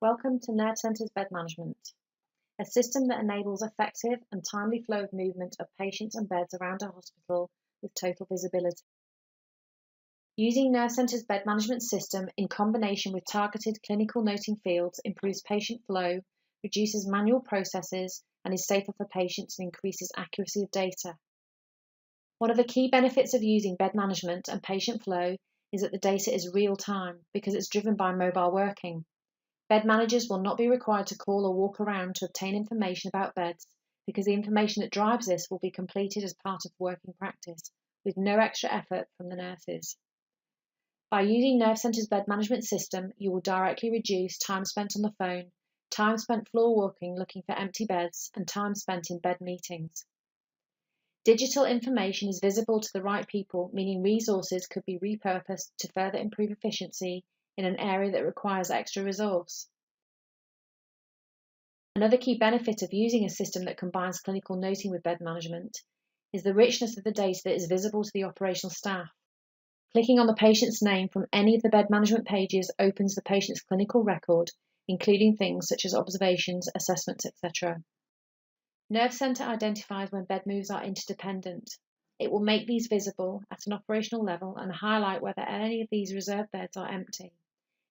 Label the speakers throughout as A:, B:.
A: Welcome to Nervecentre Bed Management, a system that enables effective and timely flow of movement of patients and beds around a hospital with total visibility. Using Nervecentre's bed management system in combination with targeted clinical noting fields improves patient flow, reduces manual processes, and is safer for patients and increases accuracy of data. One of the key benefits of using bed management and patient flow is that the data is real-time because it's driven by mobile working. Bed managers will not be required to call or walk around to obtain information about beds because the information that drives this will be completed as part of working practice with no extra effort from the nurses. By using Nervecentre's bed management system, you will directly reduce time spent on the phone, time spent floor walking looking for empty beds, and time spent in bed meetings. Digital information is visible to the right people, meaning resources could be repurposed to further improve efficiency in an area that requires extra resource. Another key benefit of using a system that combines clinical noting with bed management is the richness of the data that is visible to the operational staff. Clicking on the patient's name from any of the bed management pages opens the patient's clinical record, including things such as observations, assessments, etc. Nervecentre identifies when bed moves are interdependent. It will make these visible at an operational level and highlight whether any of these reserved beds are empty,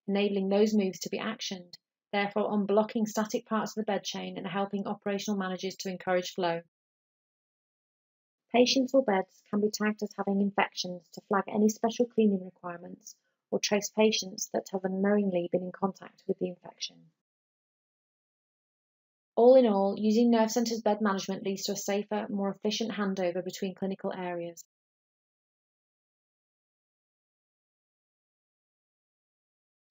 A: enabling those moves to be actioned, therefore unblocking static parts of the bed chain and helping operational managers to encourage flow. Patients or beds can be tagged as having infections to flag any special cleaning requirements or trace patients that have unknowingly been in contact with the infection. All in all, using Nervecentre's bed management leads to a safer, more efficient handover between clinical areas.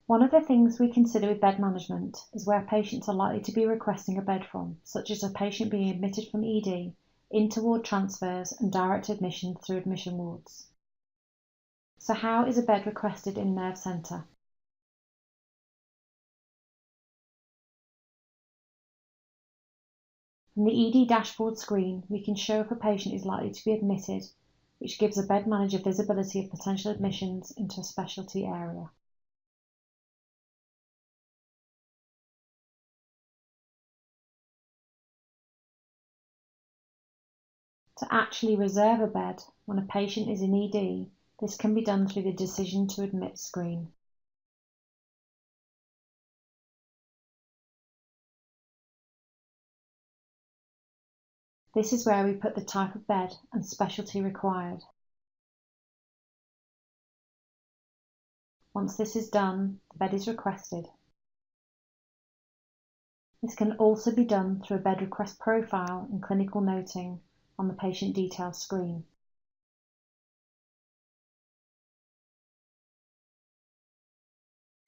A: One of the things we consider with bed management is where patients are likely to be requesting a bed from, such as a patient being admitted from ED, into ward transfers and direct admission through admission wards. So how is a bed requested in Nervecentre? From the ED dashboard screen, we can show if a patient is likely to be admitted, which gives a bed manager visibility of potential admissions into a specialty area. To actually reserve a bed when a patient is in ED, this can be done through the Decision to Admit screen. This is where we put the type of bed and specialty required. Once this is done, the bed is requested. This can also be done through a bed request profile and clinical noting on the patient details screen.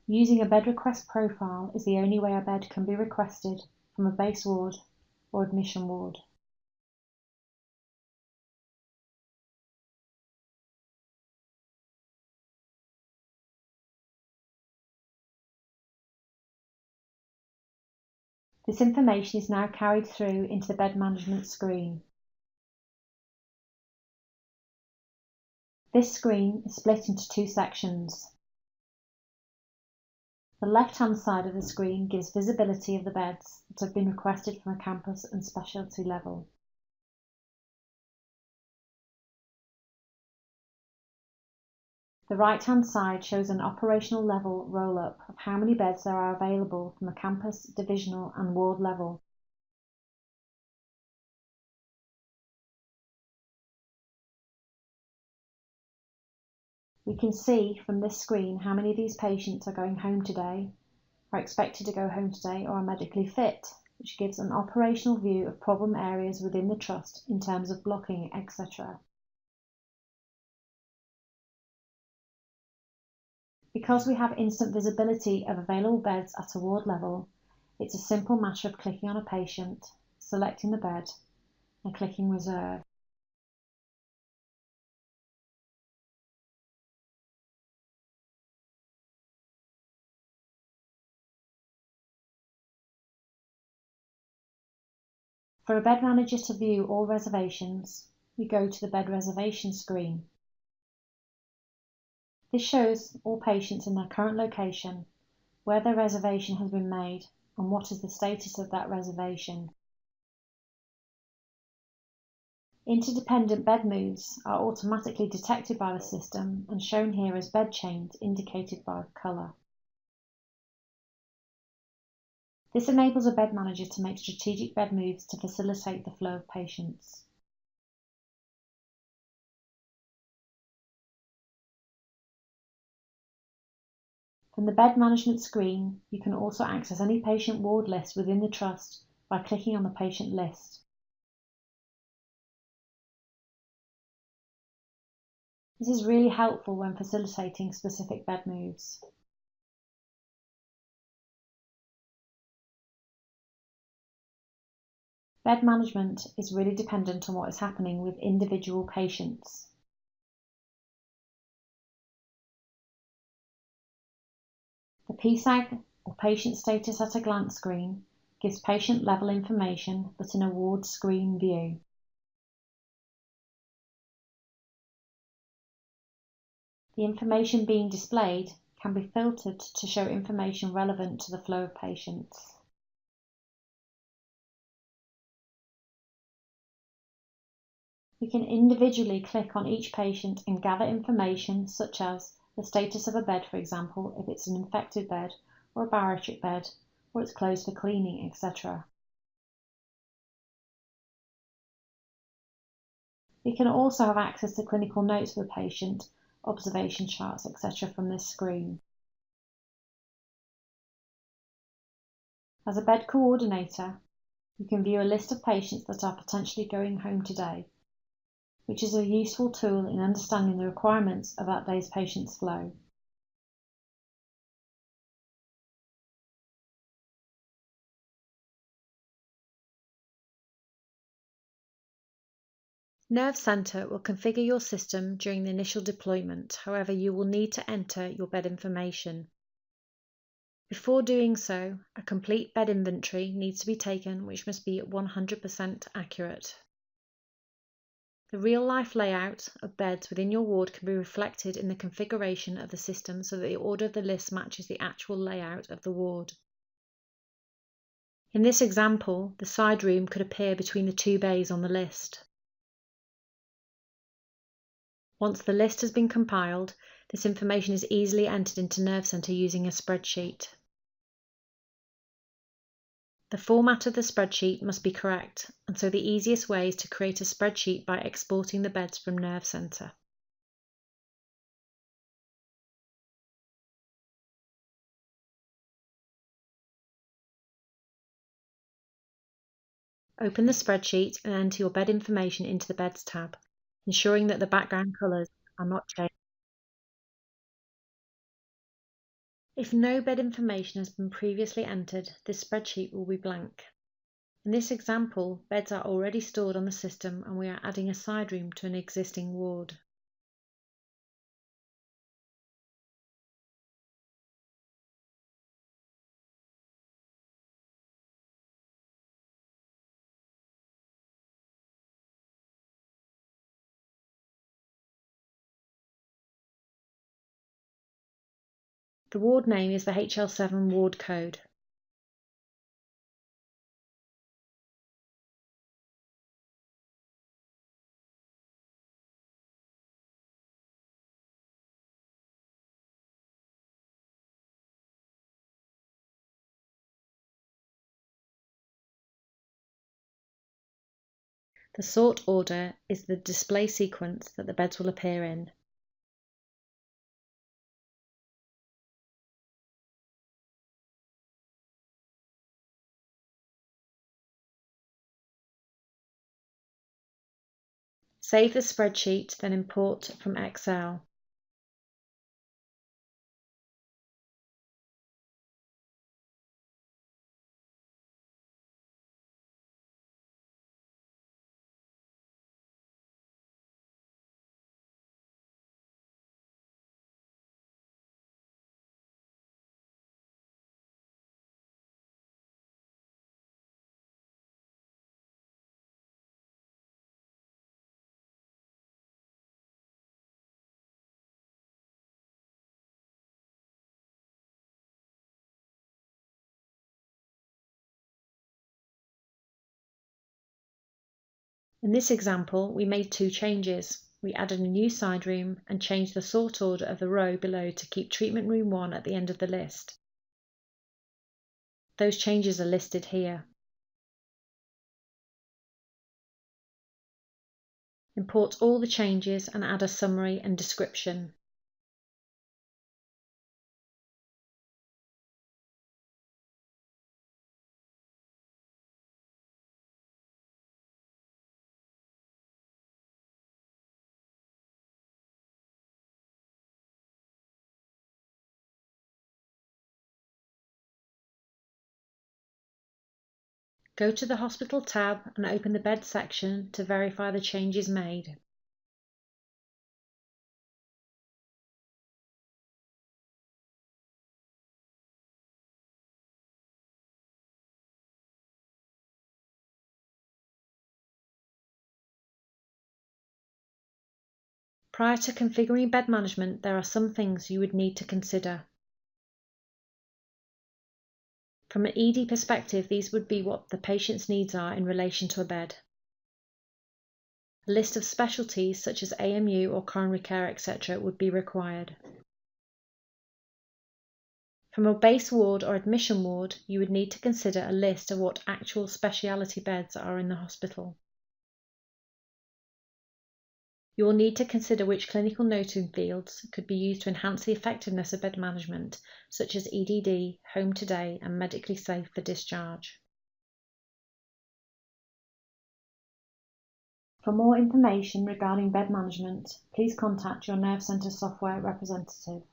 A: Using a bed request profile is the only way a bed can be requested from a base ward or admission ward. This information is now carried through into the bed management screen. This screen is split into two sections. The left-hand side of the screen gives visibility of the beds that have been requested from a campus and specialty level. The right-hand side shows an operational level roll-up of how many beds there are available from a campus, divisional and ward level. We can see from this screen how many of these patients are going home today, are expected to go home today, or are medically fit, which gives an operational view of problem areas within the trust in terms of blocking, etc. Because we have instant visibility of available beds at a ward level, it's a simple matter of clicking on a patient, selecting the bed, and clicking Reserve. For a bed manager to view all reservations, we go to the bed reservation screen. This shows all patients in their current location, where the reservation has been made, and what is the status of that reservation. Interdependent bed moves are automatically detected by the system and shown here as bed chains indicated by colour. This enables a bed manager to make strategic bed moves to facilitate the flow of patients. From the bed management screen, you can also access any patient ward list within the trust by clicking on the patient list. This is really helpful when facilitating specific bed moves. Bed management is really dependent on what is happening with individual patients. The PSAG, or Patient Status at a Glance screen, gives patient level information but in a ward screen view. The information being displayed can be filtered to show information relevant to the flow of patients. We can individually click on each patient and gather information such as the status of a bed, for example, if it's an infected bed or a bariatric bed, or it's closed for cleaning, etc. We can also have access to clinical notes for the patient, observation charts, etc. from this screen. As a bed coordinator, you can view a list of patients that are potentially going home today, which is a useful tool in understanding the requirements of that day's patient's flow. Nervecentre will configure your system during the initial deployment, however you will need to enter your bed information. Before doing so, a complete bed inventory needs to be taken, which must be 100% accurate. The real-life layout of beds within your ward can be reflected in the configuration of the system so that the order of the list matches the actual layout of the ward. In this example, the side room could appear between the two bays on the list. Once the list has been compiled, this information is easily entered into Nervecentre using a spreadsheet. The format of the spreadsheet must be correct, and so the easiest way is to create a spreadsheet by exporting the beds from Nervecentre. Open the spreadsheet and enter your bed information into the Beds tab, ensuring that the background colours are not changed. If no bed information has been previously entered, this spreadsheet will be blank. In this example, beds are already stored on the system and we are adding a side room to an existing ward. The ward name is the HL7 ward code. The sort order is the display sequence that the beds will appear in. Save the spreadsheet, then import from Excel. In this example, we made 2 changes. We added a new side room and changed the sort order of the row below to keep treatment room 1 at the end of the list. Those changes are listed here. Import all the changes and add a summary and description. Go to the Hospital tab and open the Bed section to verify the changes made. Prior to configuring bed management, there are some things you would need to consider. From an ED perspective, these would be what the patient's needs are in relation to a bed. A list of specialties such as AMU or coronary care, etc. would be required. From a base ward or admission ward, you would need to consider a list of what actual specialty beds are in the hospital. You will need to consider which clinical noting fields could be used to enhance the effectiveness of bed management, such as EDD, home to day, and medically safe for discharge. For more information regarding bed management, please contact your Nervecentre software representative.